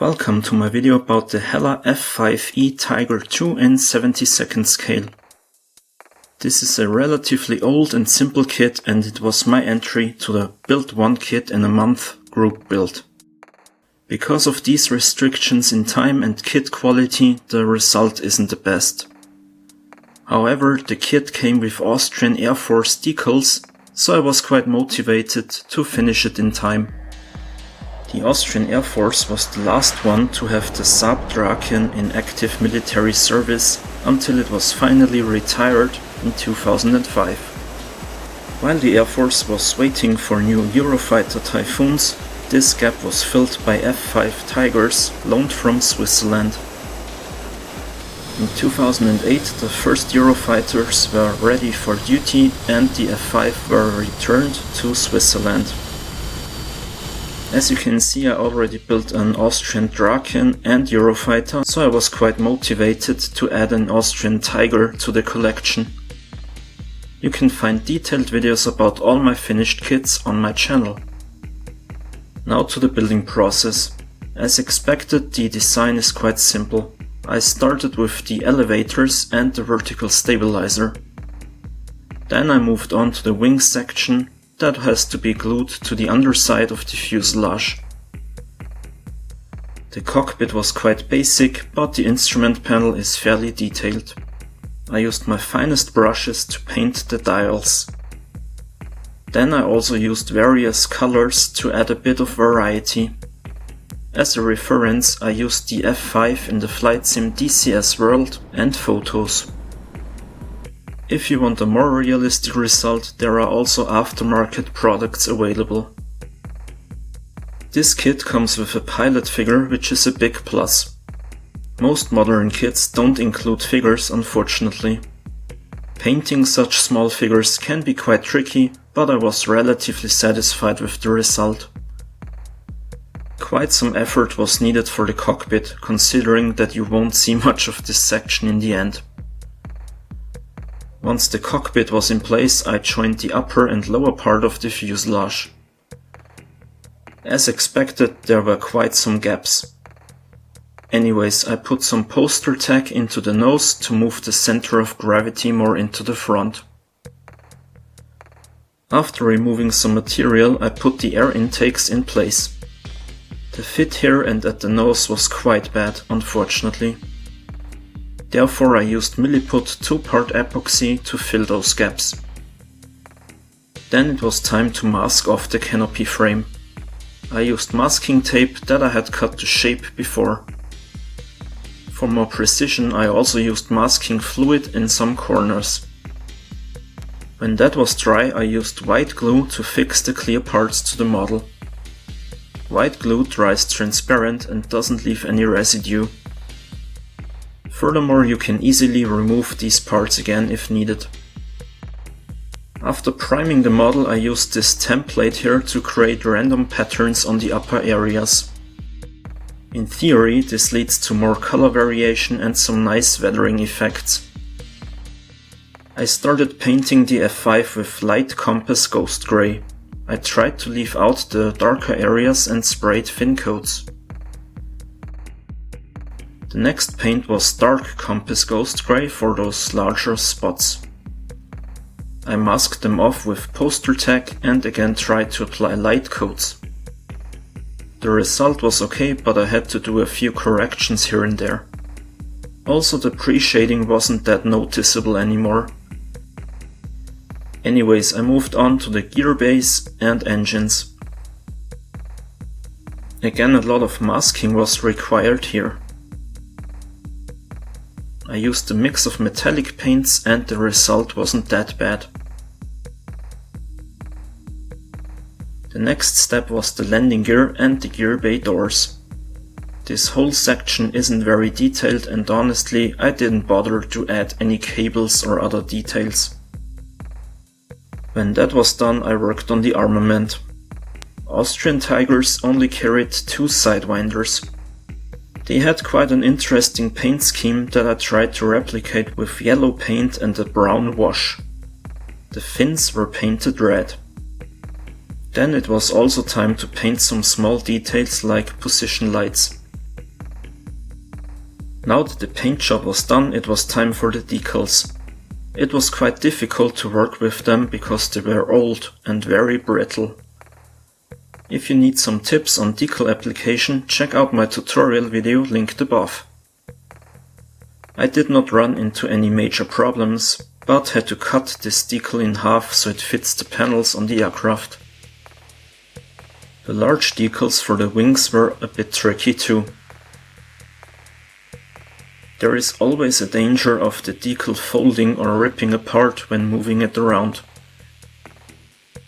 Welcome to my video about the Hella F-5E Tiger II in 72nd scale. This is a relatively old and simple kit, and it was my entry to the Build One Kit in a Month group build. Because of these restrictions in time and kit quality, the result isn't the best. However, the kit came with Austrian Air Force decals, so I was quite motivated to finish it in time. The Austrian Air Force was the last one to have the Saab Draken in active military service until it was finally retired in 2005. While the Air Force was waiting for new Eurofighter Typhoons, this gap was filled by F-5 Tigers loaned from Switzerland. In 2008 the first Eurofighters were ready for duty and the F-5 were returned to Switzerland. As you can see, I already built an Austrian Draken and Eurofighter, so I was quite motivated to add an Austrian Tiger to the collection. You can find detailed videos about all my finished kits on my channel. Now to the building process. As expected, the design is quite simple. I started with the elevators and the vertical stabilizer. Then I moved on to the wing section that has to be glued to the underside of the fuselage. The cockpit was quite basic, but the instrument panel is fairly detailed. I used my finest brushes to paint the dials. Then I also used various colors to add a bit of variety. As a reference, I used the F-5 in the flight sim DCS World and photos. If you want a more realistic result, there are also aftermarket products available. This kit comes with a pilot figure, which is a big plus. Most modern kits don't include figures, unfortunately. Painting such small figures can be quite tricky, but I was relatively satisfied with the result. Quite some effort was needed for the cockpit, considering that you won't see much of this section in the end. Once the cockpit was in place, I joined the upper and lower part of the fuselage. As expected, there were quite some gaps. Anyways, I put some poster tack into the nose to move the center of gravity more into the front. After removing some material, I put the air intakes in place. The fit here and at the nose was quite bad, unfortunately. Therefore I used Milliput 2-part epoxy to fill those gaps. Then it was time to mask off the canopy frame. I used masking tape that I had cut to shape before. For more precision, I also used masking fluid in some corners. When that was dry, I used white glue to fix the clear parts to the model. White glue dries transparent and doesn't leave any residue. Furthermore, you can easily remove these parts again if needed. After priming the model, I used this template here to create random patterns on the upper areas. In theory, this leads to more color variation and some nice weathering effects. I started painting the F-5 with light compass ghost gray. I tried to leave out the darker areas and sprayed fin coats. The next paint was dark compass ghost gray for those larger spots. I masked them off with poster tack and again tried to apply light coats. The result was okay, but I had to do a few corrections here and there. Also, the pre-shading wasn't that noticeable anymore. Anyways, I moved on to the gear base and engines. Again, a lot of masking was required here. I used a mix of metallic paints and the result wasn't that bad. The next step was the landing gear and the gear bay doors. This whole section isn't very detailed and honestly I didn't bother to add any cables or other details. When that was done, I worked on the armament. Austrian Tigers only carried 2 sidewinders. They had quite an interesting paint scheme that I tried to replicate with yellow paint and a brown wash. The fins were painted red. Then it was also time to paint some small details like position lights. Now that the paint job was done, it was time for the decals. It was quite difficult to work with them because they were old and very brittle. If you need some tips on decal application, check out my tutorial video linked above. I did not run into any major problems, but had to cut this decal in half so it fits the panels on the aircraft. The large decals for the wings were a bit tricky too. There is always a danger of the decal folding or ripping apart when moving it around.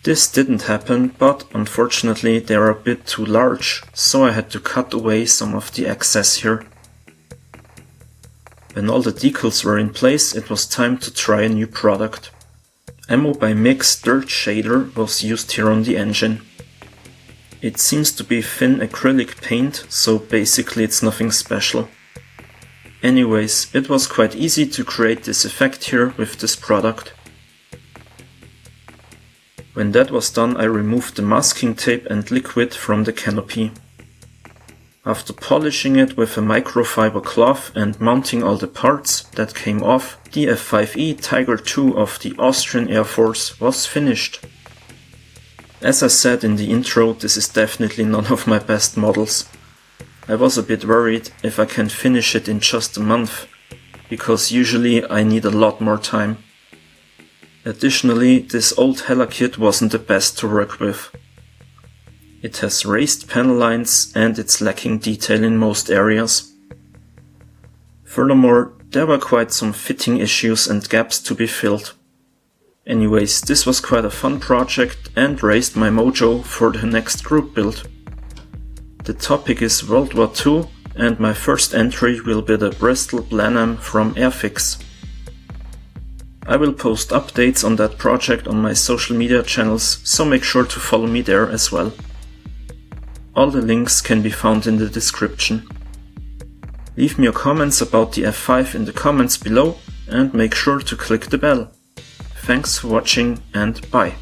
This didn't happen, but unfortunately they are a bit too large, so I had to cut away some of the excess here. When all the decals were in place, it was time to try a new product. Ammo by Mix Dirt Shader was used here on the engine. It seems to be thin acrylic paint, so basically it's nothing special. Anyways, it was quite easy to create this effect here with this product. When that was done, I removed the masking tape and liquid from the canopy. After polishing it with a microfiber cloth and mounting all the parts that came off, the F-5E Tiger II of the Austrian Air Force was finished. As I said in the intro, this is definitely none of my best models. I was a bit worried if I can finish it in just a month, because usually I need a lot more time. Additionally, this old Hella kit wasn't the best to work with. It has raised panel lines and it's lacking detail in most areas. Furthermore, there were quite some fitting issues and gaps to be filled. Anyways, this was quite a fun project and raised my mojo for the next group build. The topic is World War II and my first entry will be the Bristol Blenheim from Airfix. I will post updates on that project on my social media channels, so make sure to follow me there as well. All the links can be found in the description. Leave me your comments about the F-5 in the comments below and make sure to click the bell. Thanks for watching and bye.